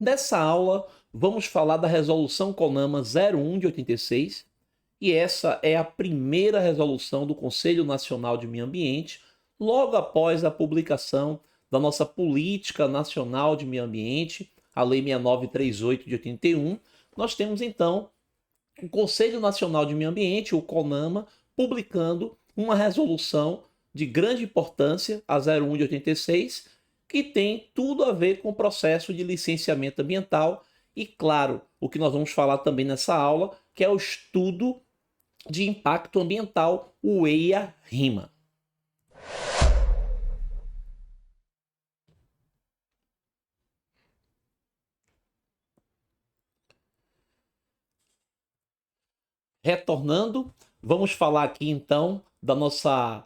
Nessa aula, vamos falar da Resolução CONAMA 01 de 86, e essa é a primeira resolução do Conselho Nacional de Meio Ambiente, logo após a publicação da nossa Política Nacional de Meio Ambiente, a Lei 6938 de 81. Nós temos então o Conselho Nacional de Meio Ambiente, o CONAMA, publicando uma resolução de grande importância, a 01 de 86, que tem tudo a ver com o processo de licenciamento ambiental e, claro, o que nós vamos falar também nessa aula, que é o estudo de impacto ambiental, o EIA-RIMA. Retornando, vamos falar aqui então da nossa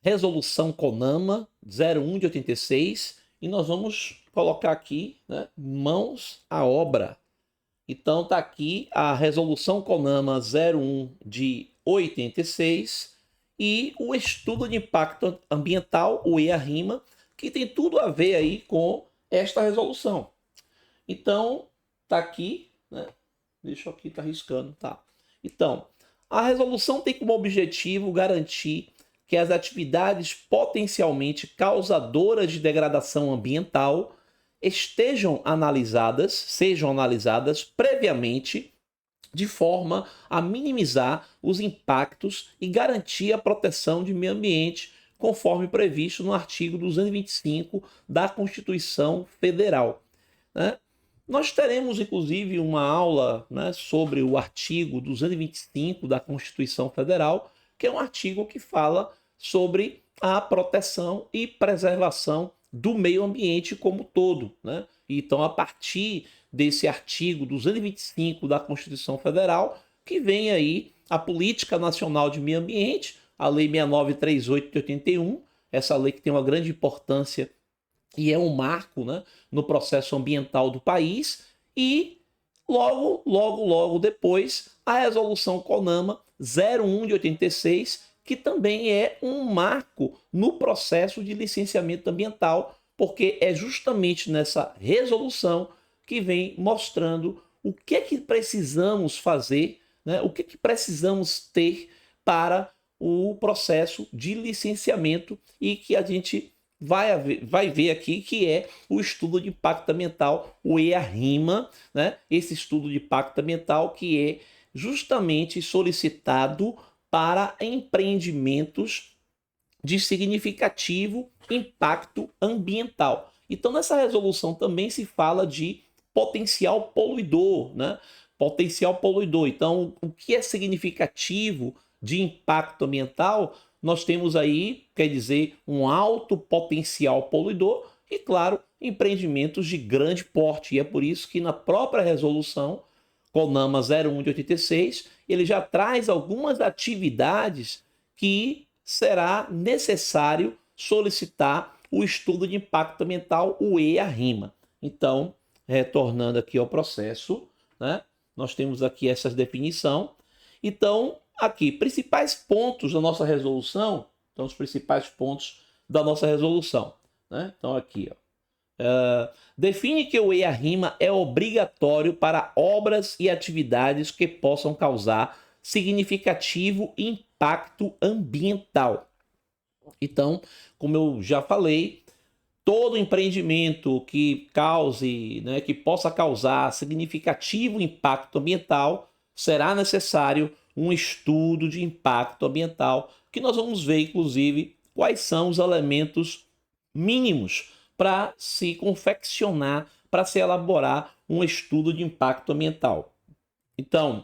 resolução CONAMA 01 de 86 e nós vamos colocar aqui, né, mãos à obra. Então está aqui a resolução CONAMA 01 de 86 e o estudo de impacto ambiental, o EIA-RIMA, que tem tudo a ver aí com esta resolução. Então está aqui, né? Deixa eu aqui, tá riscando, tá? Então, a resolução tem como objetivo garantir que as atividades potencialmente causadoras de degradação ambiental sejam analisadas previamente, de forma a minimizar os impactos e garantir a proteção de meio ambiente, conforme previsto no artigo 225 da Constituição Federal, né? Nós teremos, inclusive, uma aula, né, sobre o artigo 225 da Constituição Federal, que é um artigo que fala sobre a proteção e preservação do meio ambiente como todo, né? Então, a partir desse artigo 225 da Constituição Federal, que vem aí a Política Nacional de Meio Ambiente, a Lei 6938 de 81, essa lei que tem uma grande importância e é um marco, né, no processo ambiental do país, e logo depois a resolução CONAMA 01 de 86, que também é um marco no processo de licenciamento ambiental, porque é justamente nessa resolução que vem mostrando o que é que precisamos fazer, né, o que é que precisamos ter para o processo de licenciamento e que a gente vai ver aqui, que é o estudo de impacto ambiental, o EIA-RIMA, né? Esse estudo de impacto ambiental que é justamente solicitado para empreendimentos de significativo impacto ambiental. Então, nessa resolução também se fala de potencial poluidor, né? Potencial poluidor. Então, o que é significativo de impacto ambiental? Nós temos aí, quer dizer, um alto potencial poluidor e, claro, empreendimentos de grande porte. E é por isso que na própria resolução CONAMA 01 de 86, ele já traz algumas atividades que será necessário solicitar o estudo de impacto ambiental, o EIA-RIMA. Então, retornando aqui ao processo, né, nós temos aqui essa definição. Então, aqui, principais pontos da nossa resolução. Então, os principais pontos da nossa resolução, né? Então, aqui, ó. Define que o EIA-RIMA é obrigatório para obras e atividades que possam causar significativo impacto ambiental. Então, como eu já falei, todo empreendimento que cause, né, que possa causar significativo impacto ambiental, será necessário um estudo de impacto ambiental, que nós vamos ver, inclusive, quais são os elementos mínimos para se confeccionar, para se elaborar um estudo de impacto ambiental. Então,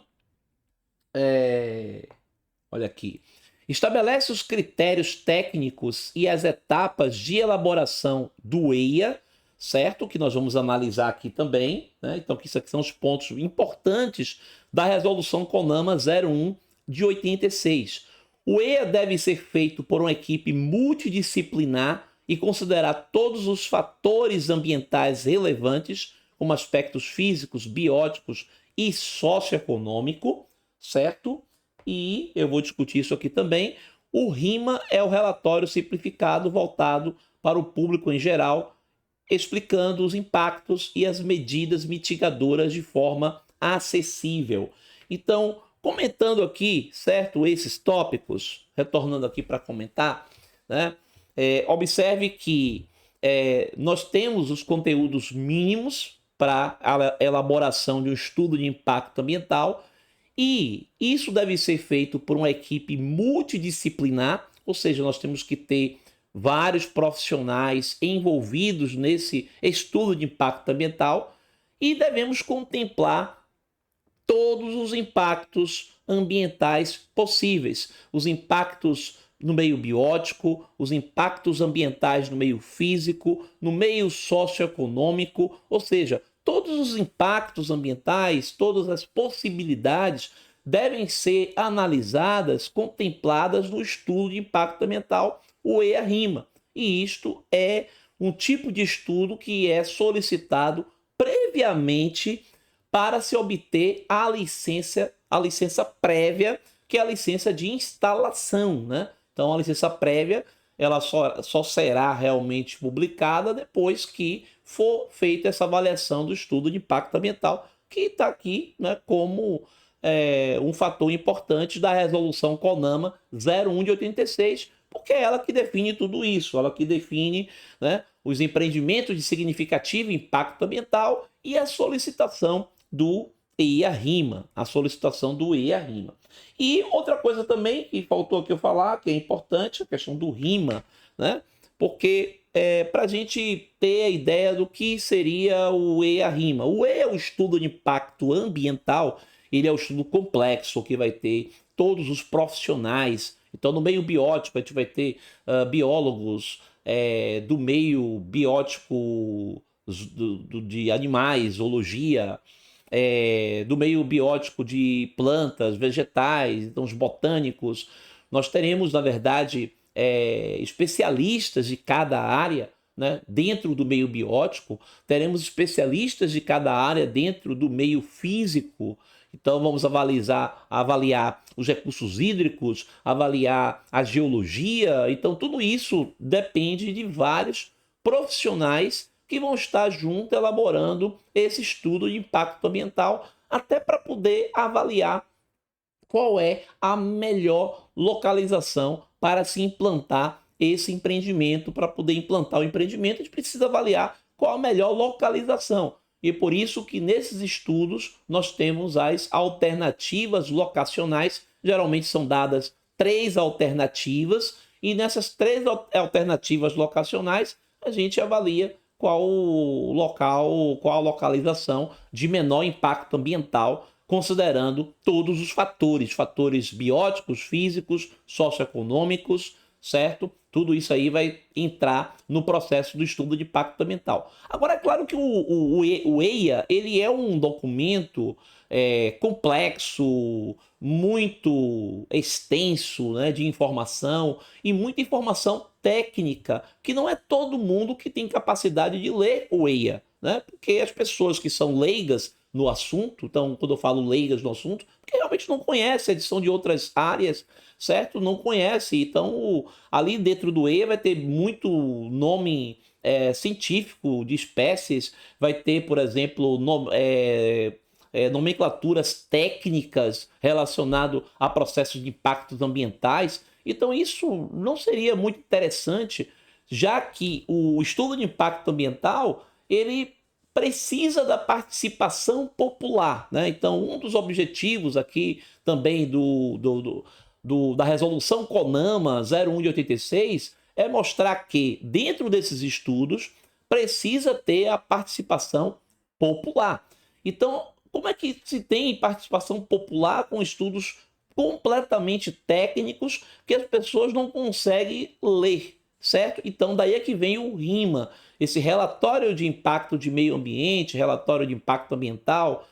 olha aqui. Estabelece os critérios técnicos e as etapas de elaboração do EIA, certo? Que nós vamos analisar aqui também, né? Então, que isso aqui são os pontos importantes da resolução CONAMA 01 de 86. O EIA deve ser feito por uma equipe multidisciplinar e considerar todos os fatores ambientais relevantes, como aspectos físicos, bióticos e socioeconômico, certo? E eu vou discutir isso aqui também. O RIMA é o relatório simplificado voltado para o público em geral explicando os impactos e as medidas mitigadoras de forma acessível. Então, comentando aqui, certo, esses tópicos, retornando aqui para comentar, né, observe que nós temos os conteúdos mínimos para a elaboração de um estudo de impacto ambiental e isso deve ser feito por uma equipe multidisciplinar, ou seja, nós temos que ter vários profissionais envolvidos nesse estudo de impacto ambiental e devemos contemplar todos os impactos ambientais possíveis, os impactos no meio biótico, os impactos ambientais no meio físico, no meio socioeconômico, ou seja, todos os impactos ambientais, todas as possibilidades devem ser analisadas, contempladas no estudo de impacto ambiental, o EIA-RIMA. E isto é um tipo de estudo que é solicitado previamente para se obter a licença prévia, que é a licença de instalação, né? Então, a licença prévia ela só será realmente publicada depois que for feita essa avaliação do estudo de impacto ambiental, que está aqui, né, como um fator importante da resolução CONAMA 01 de 86, porque é ela que define tudo isso, ela que define, né, os empreendimentos de significativo impacto ambiental e a solicitação do EIA-RIMA, a solicitação do EIA-RIMA. E outra coisa também que faltou aqui eu falar, que é importante, a questão do RIMA, né? Porque para a gente ter a ideia do que seria o EIA-RIMA. O EIA é o estudo de impacto ambiental, ele é um estudo complexo, que vai ter todos os profissionais. Então, no meio biótico, a gente vai ter biólogos do meio biótico de animais, zoologia, do meio biótico de plantas, vegetais, então os botânicos. Nós teremos, na verdade, especialistas de cada área, né, dentro do meio biótico, teremos especialistas de cada área dentro do meio físico. Então vamos avaliar os recursos hídricos, avaliar a geologia. Então tudo isso depende de vários profissionais que vão estar junto elaborando esse estudo de impacto ambiental, até para poder avaliar qual é a melhor localização para se implantar esse empreendimento. Para poder implantar o empreendimento, a gente precisa avaliar qual a melhor localização. E por isso que nesses estudos nós temos as alternativas locacionais, geralmente são dadas 3 alternativas, e nessas 3 alternativas locacionais a gente avalia qual o local, qual a localização de menor impacto ambiental, considerando todos os fatores bióticos, físicos, socioeconômicos, certo? Tudo isso aí vai entrar no processo do estudo de impacto ambiental. Agora, é claro que o EIA ele é um documento complexo, muito extenso, né, de informação e muita informação técnica, que não é todo mundo que tem capacidade de ler o EIA, né? Porque as pessoas que são leigas no assunto, então quando eu falo leigas no assunto, porque realmente não conhece, eles são de outras áreas, certo? Não conhece, então ali dentro do EIA vai ter muito nome científico de espécies, vai ter, por exemplo, nomenclaturas técnicas relacionadas a processos de impactos ambientais. Então isso não seria muito interessante, já que o estudo de impacto ambiental ele precisa da participação popular, né? Então um dos objetivos aqui também da resolução CONAMA 01 de 86 é mostrar que dentro desses estudos precisa ter a participação popular. Então, como é que se tem participação popular com estudos completamente técnicos que as pessoas não conseguem ler, certo? Então daí é que vem o RIMA, esse relatório de impacto de meio ambiente, relatório de impacto ambiental.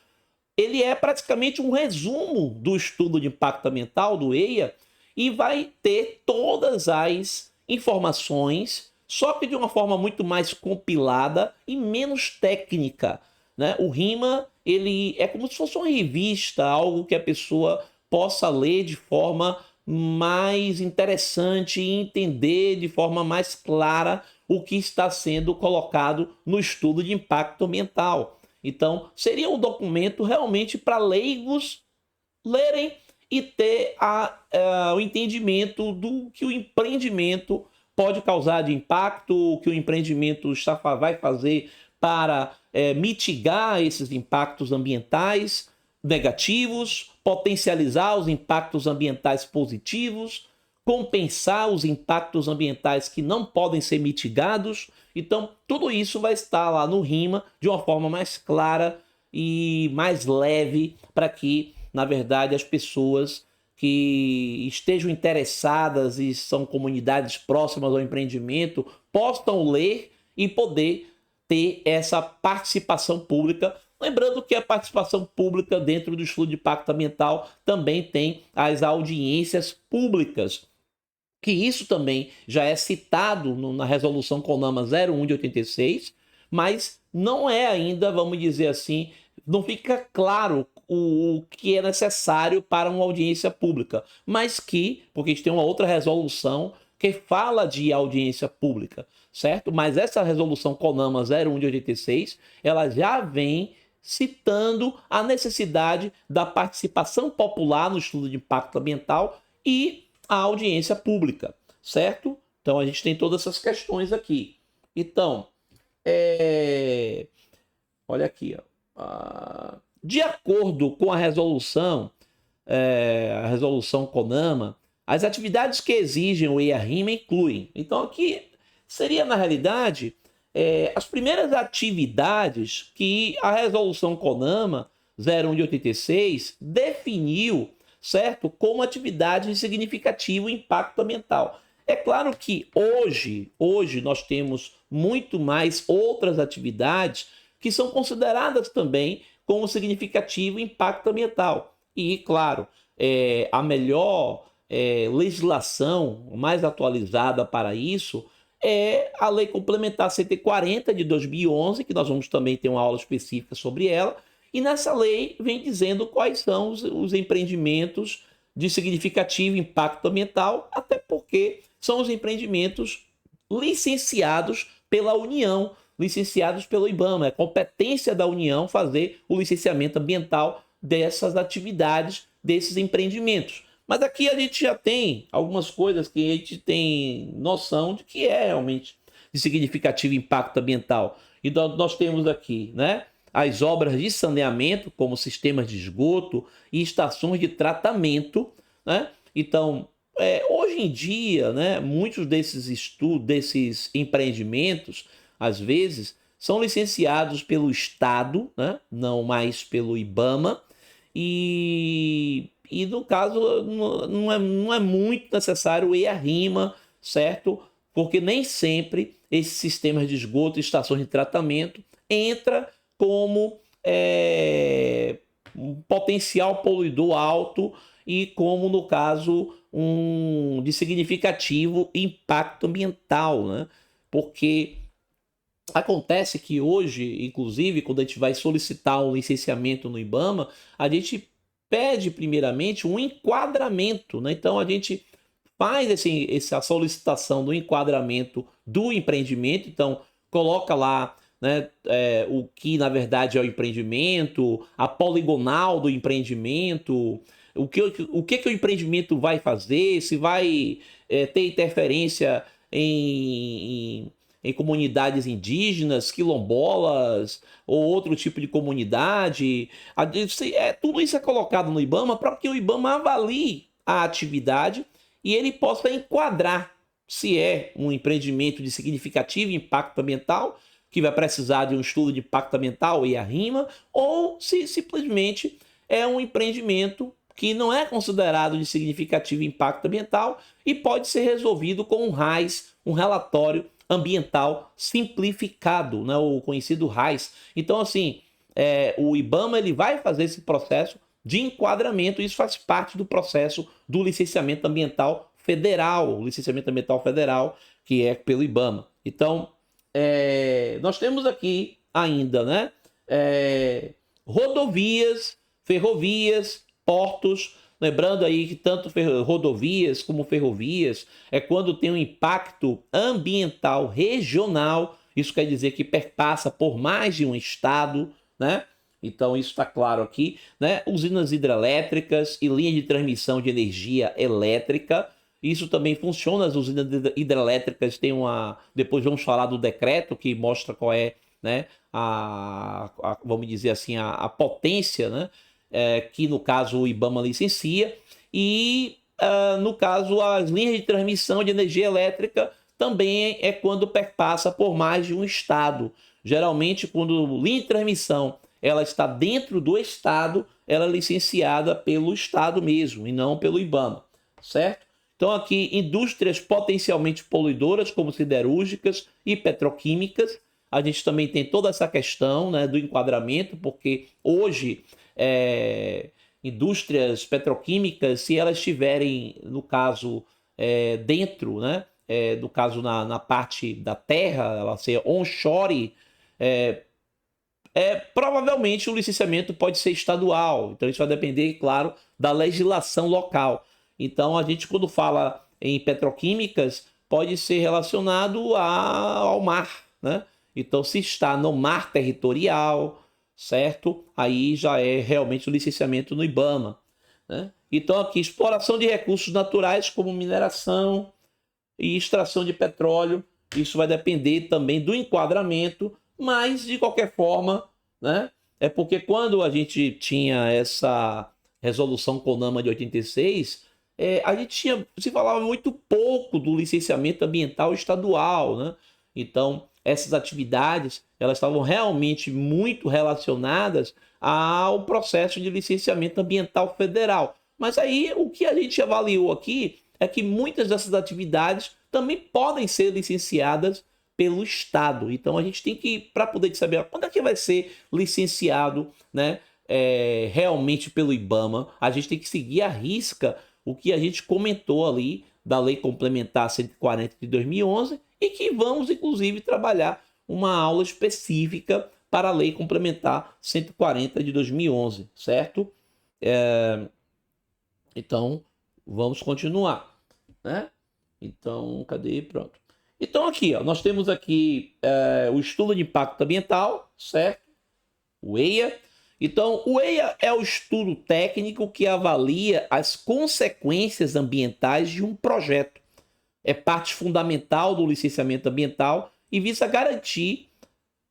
Ele é praticamente um resumo do estudo de impacto ambiental do EIA e vai ter todas as informações, só que de uma forma muito mais compilada e menos técnica, né? O RIMA ele é como se fosse uma revista, algo que a pessoa possa ler de forma mais interessante e entender de forma mais clara o que está sendo colocado no estudo de impacto ambiental. Então, seria um documento realmente para leigos lerem e ter o entendimento do que o empreendimento pode causar de impacto, o que o empreendimento vai fazer para mitigar esses impactos ambientais negativos, potencializar os impactos ambientais positivos, compensar os impactos ambientais que não podem ser mitigados. Então, tudo isso vai estar lá no RIMA de uma forma mais clara e mais leve para que, na verdade, as pessoas que estejam interessadas e são comunidades próximas ao empreendimento possam ler e poder ter essa participação pública. Lembrando que a participação pública dentro do estudo de impacto ambiental também tem as audiências públicas, que isso também já é citado na resolução CONAMA 01 de 86, mas não é ainda, vamos dizer assim, não fica claro o que é necessário para uma audiência pública, mas porque a gente tem uma outra resolução que fala de audiência pública, certo? Mas essa resolução CONAMA 01 de 86, ela já vem citando a necessidade da participação popular no estudo de impacto ambiental e a audiência pública, certo? Então a gente tem todas essas questões aqui. Então, olha aqui, ó. De acordo com a resolução CONAMA, as atividades que exigem o EIA-RIMA incluem. Então aqui seria, na realidade, as primeiras atividades que a resolução CONAMA 01 de 86 definiu, certo, como atividade de significativo impacto ambiental. É claro que hoje nós temos muito mais outras atividades que são consideradas também como significativo impacto ambiental. E, claro, a melhor legislação mais atualizada para isso é a Lei Complementar 140 de 2011, que nós vamos também ter uma aula específica sobre ela, e nessa lei vem dizendo quais são os empreendimentos de significativo impacto ambiental, até porque são os empreendimentos licenciados pela União, licenciados pelo IBAMA. É competência da União fazer o licenciamento ambiental dessas atividades, desses empreendimentos. Mas aqui a gente já tem algumas coisas que a gente tem noção de que é realmente de significativo impacto ambiental. E nós temos aqui, né, as obras de saneamento, como sistemas de esgoto e estações de tratamento, né? Então, hoje em dia, né, muitos desses estudos, desses empreendimentos, às vezes, são licenciados pelo Estado, né, não mais pelo IBAMA, e no caso não é muito necessário o EIA-RIMA, certo? Porque nem sempre esses sistemas de esgoto e estações de tratamento entra como um potencial poluidor alto e como, no caso, de significativo impacto ambiental, né? Porque acontece que hoje, inclusive, quando a gente vai solicitar um licenciamento no IBAMA, a gente pede primeiramente um enquadramento, né? Então a gente faz essa solicitação do enquadramento do empreendimento, então coloca lá, né, o que na verdade é o empreendimento, a poligonal do empreendimento, o que o empreendimento vai fazer, se vai ter interferência em comunidades indígenas, quilombolas ou outro tipo de comunidade. Tudo isso é colocado no IBAMA para que o IBAMA avalie a atividade e ele possa enquadrar se é um empreendimento de significativo impacto ambiental, que vai precisar de um estudo de impacto ambiental e a RIMA, ou se simplesmente é um empreendimento que não é considerado de significativo impacto ambiental e pode ser resolvido com um RAIS, um relatório ambiental simplificado, né, o conhecido RAIS. Então, assim, o IBAMA ele vai fazer esse processo de enquadramento, e isso faz parte do processo do licenciamento ambiental federal, que é pelo IBAMA. Então, nós temos aqui ainda, né, rodovias, ferrovias, portos, Lembrando aí que tanto rodovias como ferrovias é quando tem um impacto ambiental regional, isso quer dizer que perpassa por mais de um estado, né? Então isso está claro aqui, né? Usinas hidrelétricas e linha de transmissão de energia elétrica. Isso também funciona, as usinas hidrelétricas têm uma... Depois vamos falar do decreto que mostra qual é, né, vamos dizer assim, a potência, né, que no caso o IBAMA licencia, e no caso as linhas de transmissão de energia elétrica também é quando perpassa por mais de um estado. Geralmente, quando linha de transmissão ela está dentro do estado, ela é licenciada pelo estado mesmo e não pelo IBAMA, certo? Então aqui, indústrias potencialmente poluidoras, como siderúrgicas e petroquímicas. A gente também tem toda essa questão, né, do enquadramento, porque hoje indústrias petroquímicas, se elas estiverem, no caso, dentro, né, no caso na parte da terra, ela ser onshore, provavelmente o licenciamento pode ser estadual. Então isso vai depender, claro, da legislação local. Então a gente, quando fala em petroquímicas, pode ser relacionado ao mar, né? Então, se está no mar territorial, certo? Aí já é realmente o licenciamento no IBAMA, né? Então, aqui, exploração de recursos naturais como mineração e extração de petróleo. Isso vai depender também do enquadramento, mas, de qualquer forma, né? É porque quando a gente tinha essa resolução CONAMA de 86, a gente se falava muito pouco do licenciamento ambiental estadual, né? Então, essas atividades elas estavam realmente muito relacionadas ao processo de licenciamento ambiental federal. Mas aí o que a gente avaliou aqui é que muitas dessas atividades também podem ser licenciadas pelo Estado. Então a gente tem que, para poder saber quando é que vai ser licenciado, né, realmente pelo IBAMA, a gente tem que seguir à risca o que a gente comentou ali da Lei Complementar 140 de 2011 e que vamos, inclusive, trabalhar uma aula específica para a Lei Complementar 140 de 2011, certo? Então, vamos continuar, né? Então, cadê? Pronto. Então, aqui, ó, nós temos aqui o estudo de impacto ambiental, certo? O EIA. Então, o EIA é o estudo técnico que avalia as consequências ambientais de um projeto. É parte fundamental do licenciamento ambiental e visa garantir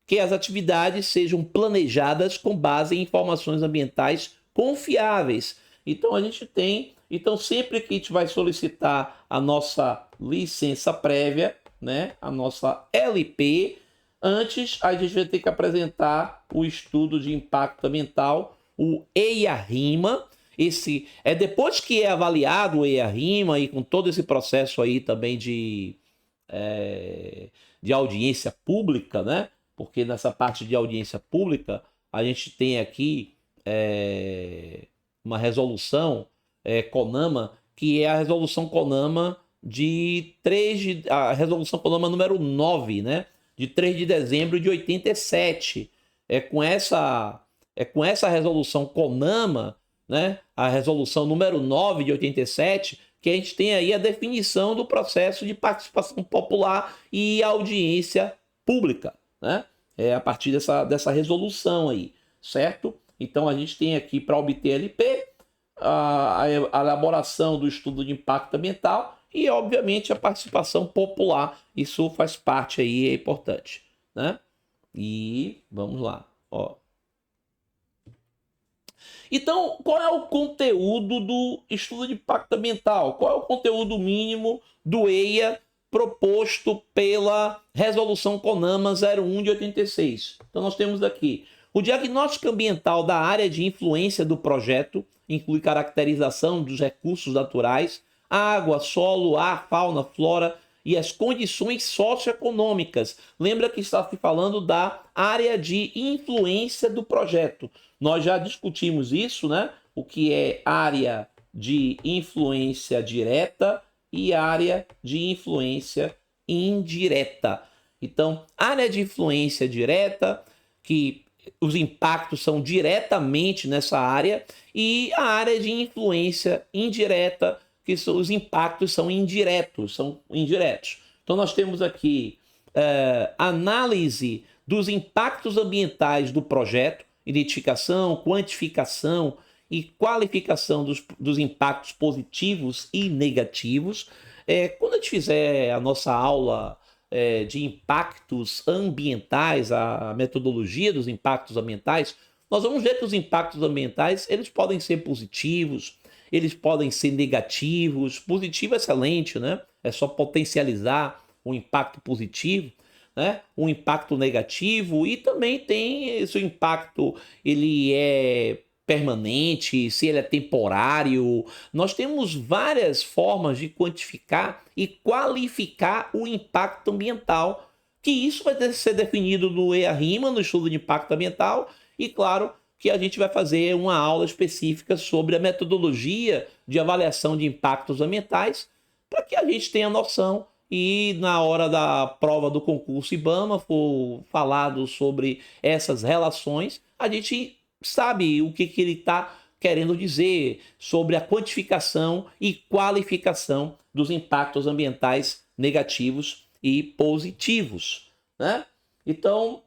que as atividades sejam planejadas com base em informações ambientais confiáveis. Então a gente tem, então sempre que a gente vai solicitar a nossa licença prévia, né, a nossa LP, antes a gente vai ter que apresentar o estudo de impacto ambiental, o EIA-RIMA. Esse é depois que é avaliado o EIA-RIMA e com todo esse processo aí também de audiência pública, né? Porque nessa parte de audiência pública a gente tem aqui uma resolução CONAMA, que é a resolução CONAMA a resolução CONAMA número 9, né? De 3 de dezembro de 87. É com essa resolução CONAMA, né? A resolução número 9 de 87, que a gente tem aí a definição do processo de participação popular e audiência pública, né? A partir dessa resolução aí, certo? Então a gente tem aqui, para obter LP, a elaboração do estudo de impacto ambiental e, obviamente, a participação popular. Isso faz parte aí, é importante, né? E vamos lá, ó. Então, qual é o conteúdo do estudo de impacto ambiental? Qual é o conteúdo mínimo do EIA proposto pela resolução CONAMA 01 de 86? Então, nós temos aqui o diagnóstico ambiental da área de influência do projeto, inclui caracterização dos recursos naturais, água, solo, ar, fauna, flora e as condições socioeconômicas. Lembra que está se falando da área de influência do projeto. Nós já discutimos isso, né? O que é área de influência direta e área de influência indireta. Então, área de influência direta, que os impactos são diretamente nessa área, e a área de influência indireta, que são, os impactos são indiretos, Então nós temos aqui análise dos impactos ambientais do projeto, identificação, quantificação e qualificação dos impactos positivos e negativos. Quando a gente fizer a nossa aula de impactos ambientais, a metodologia dos impactos ambientais, nós vamos ver que os impactos ambientais eles podem ser positivos, eles podem ser negativos. Positivo é excelente, né? É só potencializar o impacto positivo, né? O impacto negativo, e também tem esse impacto, ele é permanente, se ele é temporário. Nós temos várias formas de quantificar e qualificar o impacto ambiental, que isso vai ser definido no EA-RIMA, no estudo de impacto ambiental, e claro que a gente vai fazer uma aula específica sobre a metodologia de avaliação de impactos ambientais, para que a gente tenha noção e na hora da prova do concurso IBAMA for falado sobre essas relações, a gente sabe o que ele está querendo dizer sobre a quantificação e qualificação dos impactos ambientais negativos e positivos, né? Então,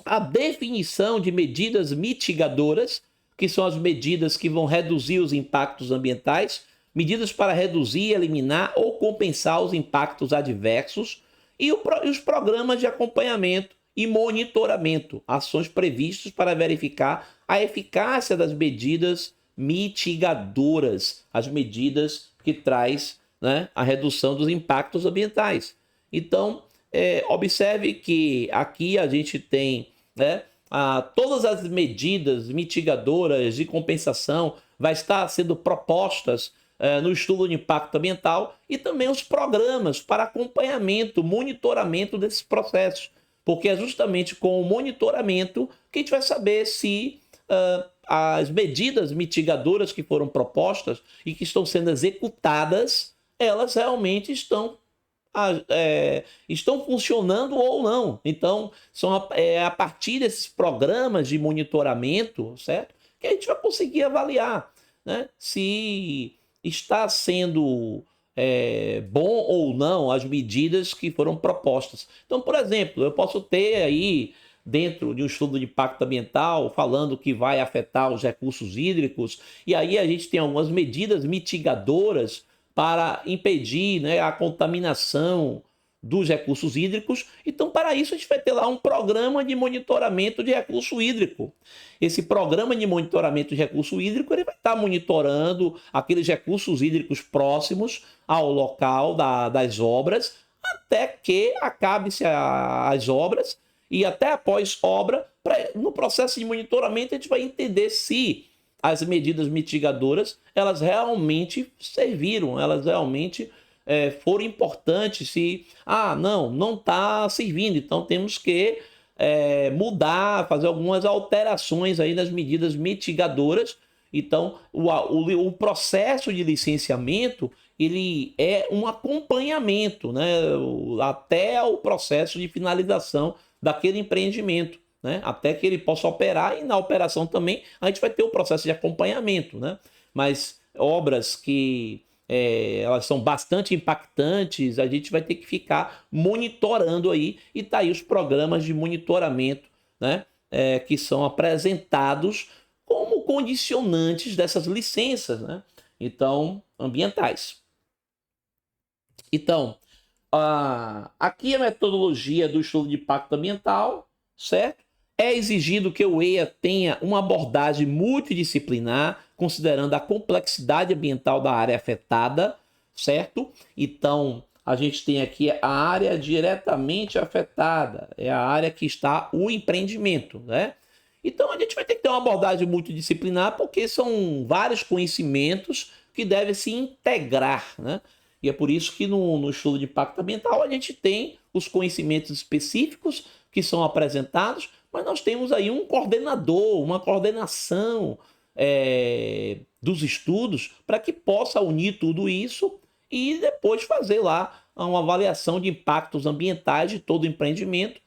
a definição de medidas mitigadoras, que são as medidas que vão reduzir os impactos ambientais, medidas para reduzir, eliminar ou compensar os impactos adversos, e os programas de acompanhamento e monitoramento, ações previstas para verificar a eficácia das medidas mitigadoras, as medidas que traz, né, a redução dos impactos ambientais. Então, observe que aqui a gente tem, né, todas as medidas mitigadoras de compensação vai estar sendo propostas no estudo de impacto ambiental, e também os programas para acompanhamento, monitoramento desses processos, porque é justamente com o monitoramento que a gente vai saber se as medidas mitigadoras que foram propostas e que estão sendo executadas, elas realmente estão funcionando ou não. Então, são a partir desses programas de monitoramento, certo, que a gente vai conseguir avaliar, né, se está sendo bom ou não as medidas que foram propostas. Então, por exemplo, eu posso ter aí, dentro de um estudo de impacto ambiental, falando que vai afetar os recursos hídricos, e aí a gente tem algumas medidas mitigadoras para impedir, né, a contaminação dos recursos hídricos. Então, para isso, a gente vai ter lá um programa de monitoramento de recurso hídrico. Esse programa de monitoramento de recurso hídrico, ele vai estar monitorando aqueles recursos hídricos próximos ao local das obras, até que acabe-se as obras, e até após obra, no processo de monitoramento, a gente vai entender se as medidas mitigadoras, elas realmente serviram, elas realmente foram importantes. Se, não está servindo, então temos que mudar, fazer algumas alterações aí nas medidas mitigadoras. Então, o processo de licenciamento, ele é um acompanhamento, né, até o processo de finalização daquele empreendimento, né, até que ele possa operar, e na operação também a gente vai ter o processo de acompanhamento, né? Mas obras que elas são bastante impactantes, a gente vai ter que ficar monitorando aí, e tá aí os programas de monitoramento, né, que são apresentados como condicionantes dessas licenças, né, então, ambientais. Então, aqui a metodologia do estudo de impacto ambiental, certo? É exigido que o EIA tenha uma abordagem multidisciplinar, considerando a complexidade ambiental da área afetada, certo? Então, a gente tem aqui a área diretamente afetada, é a área que está o empreendimento, né? Então, a gente vai ter que ter uma abordagem multidisciplinar, porque são vários conhecimentos que devem se integrar, né? E é por isso que no estudo de impacto ambiental a gente tem os conhecimentos específicos que são apresentados, mas nós temos aí um coordenador, uma coordenação dos estudos, para que possa unir tudo isso e depois fazer lá uma avaliação de impactos ambientais de todo o empreendimento,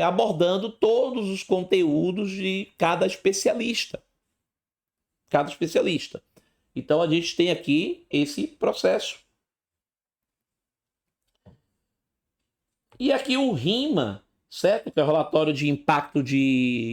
abordando todos os conteúdos de cada especialista. Cada especialista. Então a gente tem aqui esse processo. E aqui o RIMA, certo? Que é o relatório de impacto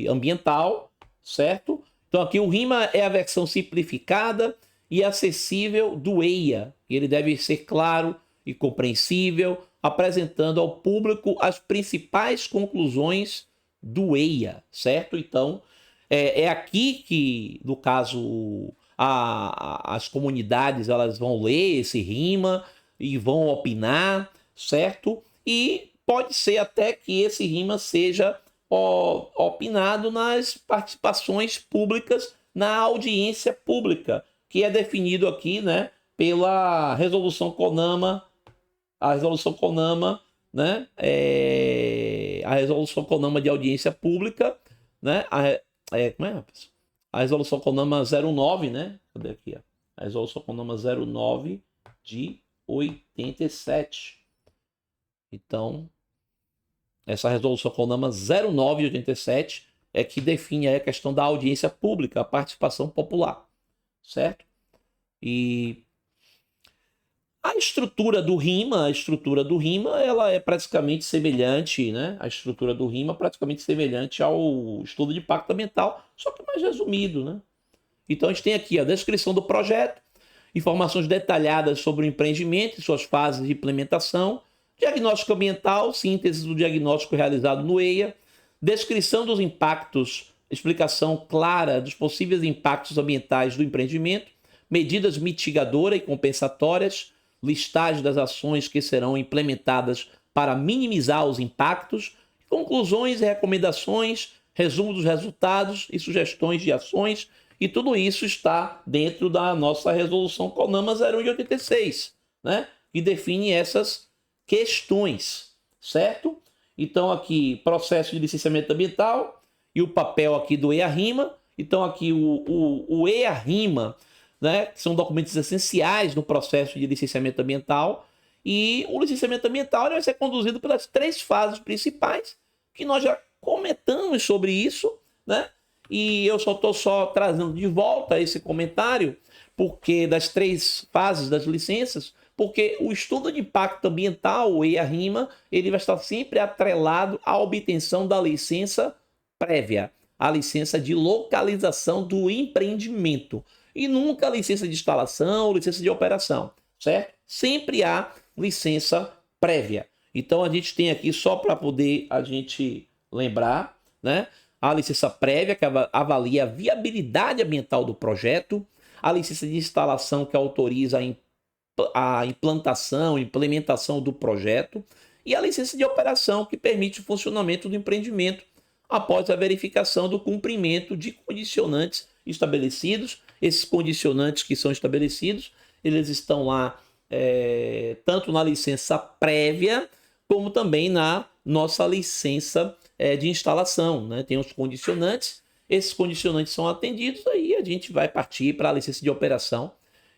ambiental, certo? Então aqui o RIMA é a versão simplificada e acessível do EIA. Ele deve ser claro e compreensível, apresentando ao público as principais conclusões do EIA, certo? Então é aqui que, no caso, as comunidades elas vão ler esse RIMA e vão opinar, certo? E pode ser até que esse RIMA seja opinado nas participações públicas, na audiência pública, que é definido aqui, né, pela resolução CONAMA, a resolução CONAMA, né, a resolução CONAMA de audiência pública, né, como é, rapaz? A resolução CONAMA 09, né, cadê aqui, ó? A resolução CONAMA 09 de 87. Então, essa resolução CONAMA 09 de 87 é que define a questão da audiência pública, a participação popular, certo? E a estrutura do RIMA, ela é praticamente semelhante, né? A estrutura do RIMA é praticamente semelhante ao estudo de impacto ambiental, só que mais resumido, né? Então a gente tem aqui a descrição do projeto, informações detalhadas sobre o empreendimento e suas fases de implementação, diagnóstico ambiental, síntese do diagnóstico realizado no EIA, descrição dos impactos, explicação clara dos possíveis impactos ambientais do empreendimento, medidas mitigadoras e compensatórias, listagem das ações que serão implementadas para minimizar os impactos, conclusões e recomendações, resumo dos resultados e sugestões de ações, e tudo isso está dentro da nossa resolução CONAMA 01 de 86, né? Que define essas questões, certo? Então aqui, processo de licenciamento ambiental e o papel aqui do EIA-RIMA. Então aqui o EIA-RIMA, né, que são documentos essenciais no processo de licenciamento ambiental, e o licenciamento ambiental vai ser conduzido pelas 3 fases principais, que nós já comentamos sobre isso, né? E eu só estou trazendo de volta esse comentário, porque das 3 fases das licenças, porque o estudo de impacto ambiental, o EIA-RIMA, ele vai estar sempre atrelado à obtenção da licença prévia, a licença de localização do empreendimento, e nunca a licença de instalação, licença de operação, certo? Sempre há licença prévia. Então a gente tem aqui, só para poder a gente lembrar, né? A licença prévia, que avalia a viabilidade ambiental do projeto, a licença de instalação, que autoriza a implantação, implementação do projeto, e a licença de operação, que permite o funcionamento do empreendimento após a verificação do cumprimento de condicionantes estabelecidos. Esses condicionantes que são estabelecidos, eles estão lá tanto na licença prévia, como também na nossa licença de instalação, né? Tem os condicionantes, esses condicionantes são atendidos, aí a gente vai partir para a licença de operação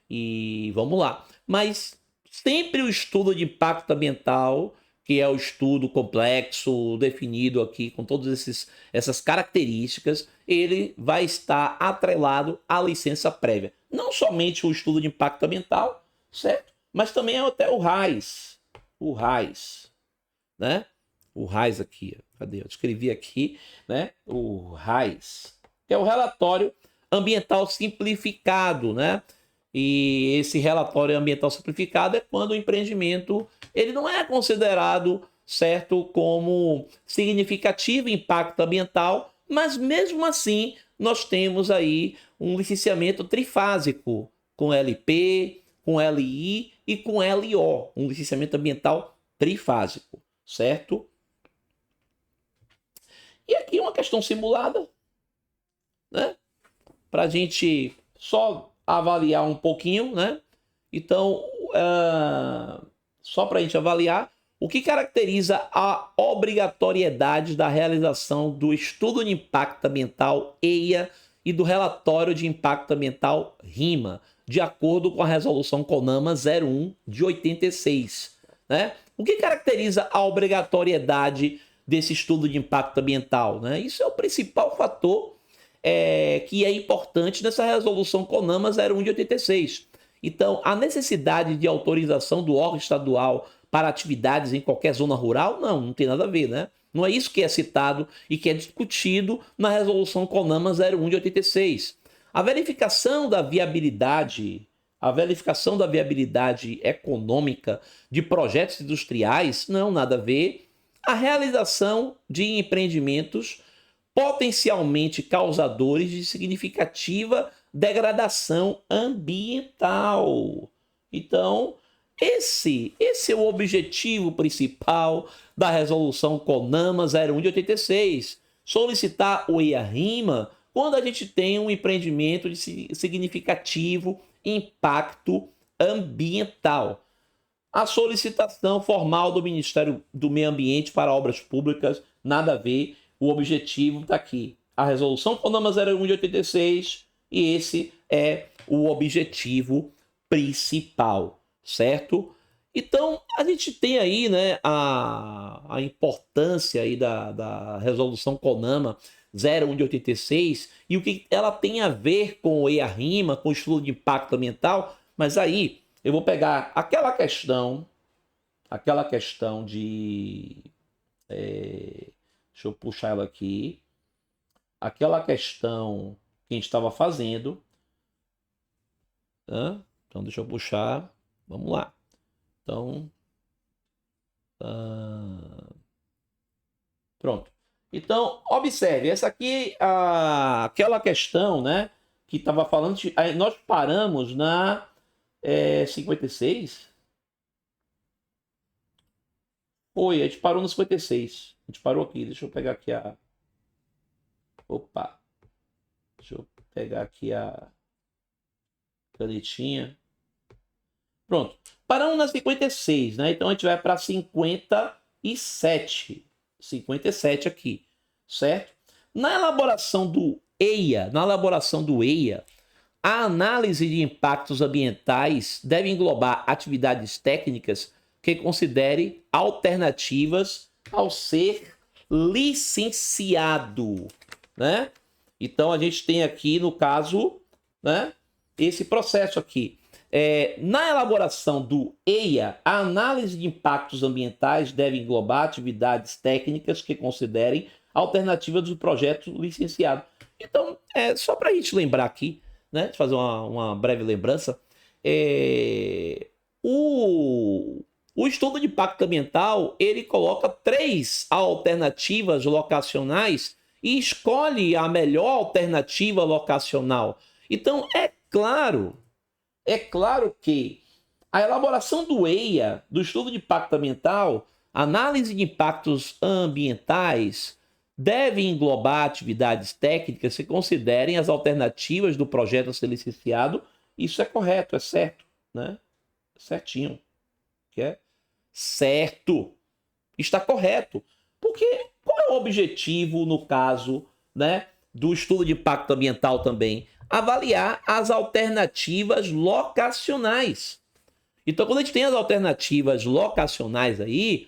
e vamos lá. Mas sempre o estudo de impacto ambiental, que é o estudo complexo, definido aqui com todas essas características, ele vai estar atrelado à licença prévia. Não somente o estudo de impacto ambiental, certo? Mas também até o RAIS. O RAIS, né? O RAIS aqui, cadê? Eu escrevi aqui, né? O RAIS, que é o relatório ambiental simplificado, né? E esse relatório ambiental simplificado é quando o empreendimento ele não é considerado, certo, como significativo impacto ambiental, mas mesmo assim nós temos aí um licenciamento trifásico, com LP, com LI e com LO, um licenciamento ambiental trifásico, certo? E aqui uma questão simulada, né? Para a gente só avaliar um pouquinho, né? Então, só para a gente avaliar, o que caracteriza a obrigatoriedade da realização do estudo de impacto ambiental EIA e do relatório de impacto ambiental RIMA, de acordo com a resolução CONAMA 01 de 86, né? O que caracteriza a obrigatoriedade desse estudo de impacto ambiental, né? Isso é o principal fator que é importante nessa resolução CONAMA 01 de 86. Então, a necessidade de autorização do órgão estadual para atividades em qualquer zona rural, não tem nada a ver, né? Não é isso que é citado e que é discutido na resolução CONAMA 01 de 86. A verificação da viabilidade econômica de projetos industriais, nada a ver. A realização de empreendimentos potencialmente causadores de significativa degradação ambiental. Então, esse é o objetivo principal da resolução CONAMA 01 de 86. Solicitar o EIA-RIMA quando a gente tem um empreendimento de significativo impacto ambiental. A solicitação formal do Ministério do Meio Ambiente para obras públicas, nada a ver. O objetivo está aqui. A resolução CONAMA 01 de 86, e esse é o objetivo principal, certo? Então, a gente tem aí, né, a importância aí da resolução CONAMA 01 de 86 e o que ela tem a ver com o EIA-RIMA, com o estudo de impacto ambiental, mas aí eu vou pegar aquela questão de... deixa eu puxar ela aqui. Aquela questão que a gente estava fazendo. Então, deixa eu puxar. Vamos lá. Então, pronto. Então, observe, essa aqui aquela questão, né, que estava falando, nós paramos na 56. Foi, a gente parou no 56. A gente parou aqui, deixa eu pegar aqui Opa! Deixa eu pegar aqui a canetinha. Pronto. Paramos na 56, né? Então a gente vai para 57. 57 aqui, certo? Na elaboração do EIA, a análise de impactos ambientais deve englobar atividades técnicas que considere alternativas ao ser licenciado, né? Então a gente tem aqui, no caso, né, esse processo aqui. Na elaboração do EIA, a análise de impactos ambientais deve englobar atividades técnicas que considerem alternativas do projeto licenciado. Então, só para a gente lembrar aqui, né, fazer uma breve lembrança, o estudo de impacto ambiental, ele coloca 3 alternativas locacionais e escolhe a melhor alternativa locacional. Então, é claro que a elaboração do EIA, do estudo de impacto ambiental, análise de impactos ambientais, deve englobar atividades técnicas que considerem as alternativas do projeto a ser licenciado. Isso é correto, é certo, né? Certinho. Que é certo. Está correto. Porque qual é o objetivo, no caso, né, do estudo de impacto ambiental também? Avaliar as alternativas locacionais. Então, quando a gente tem as alternativas locacionais aí,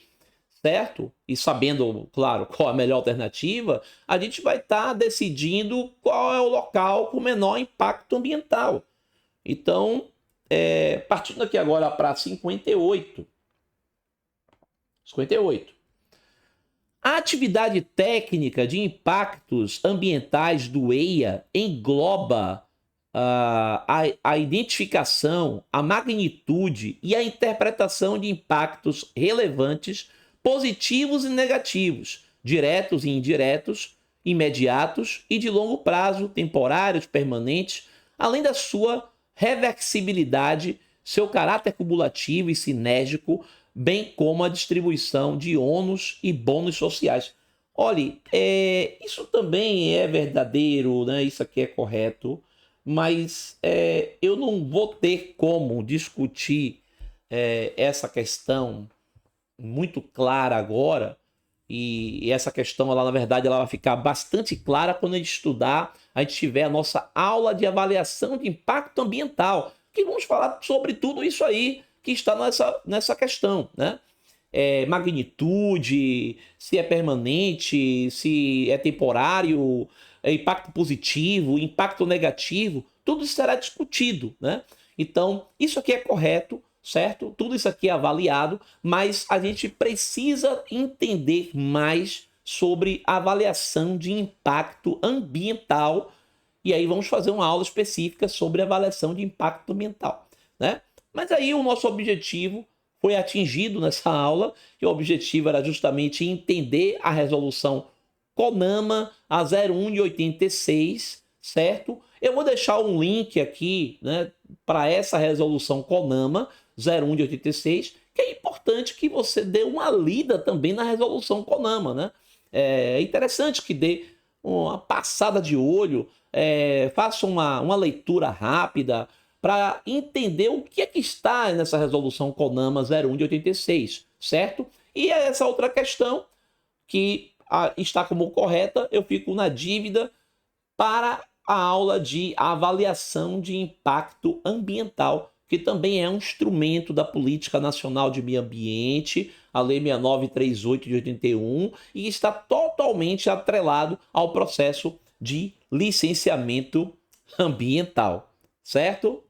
certo? E sabendo, claro, qual a melhor alternativa, a gente vai estar decidindo qual é o local com menor impacto ambiental. Então, partindo aqui agora para 58. A atividade técnica de impactos ambientais do EIA engloba a identificação, a magnitude e a interpretação de impactos relevantes, positivos e negativos, diretos e indiretos, imediatos e de longo prazo, temporários, permanentes, além da sua reversibilidade, seu caráter cumulativo e sinérgico, bem como a distribuição de ônus e bônus sociais. Olhe, isso também é verdadeiro, né? Isso aqui é correto, mas eu não vou ter como discutir essa questão muito clara agora, e essa questão, ela, na verdade, ela vai ficar bastante clara quando a gente estudar, a gente tiver a nossa aula de avaliação de impacto ambiental, que vamos falar sobre tudo isso aí que está nessa questão, né? magnitude, se é permanente, se é temporário, impacto positivo, impacto negativo, tudo isso será discutido, né? Então, isso aqui é correto, certo? Tudo isso aqui é avaliado, mas a gente precisa entender mais sobre a avaliação de impacto ambiental. E aí vamos fazer uma aula específica sobre avaliação de impacto ambiental, né? Mas aí o nosso objetivo foi atingido nessa aula, e o objetivo era justamente entender a resolução CONAMA a 01 de 86, certo? Eu vou deixar um link aqui, né, para essa resolução CONAMA 01 de 86, que é importante que você dê uma lida também na resolução CONAMA, né? É interessante que dê uma passada de olho, faça uma leitura rápida para entender o que é que está nessa resolução CONAMA 01 de 86, certo? E essa outra questão que está como correta, eu fico na dívida para a aula de avaliação de impacto ambiental, que também é um instrumento da Política Nacional de Meio Ambiente, a Lei 6938 de 81, e está totalmente atrelado ao processo de licenciamento ambiental, certo?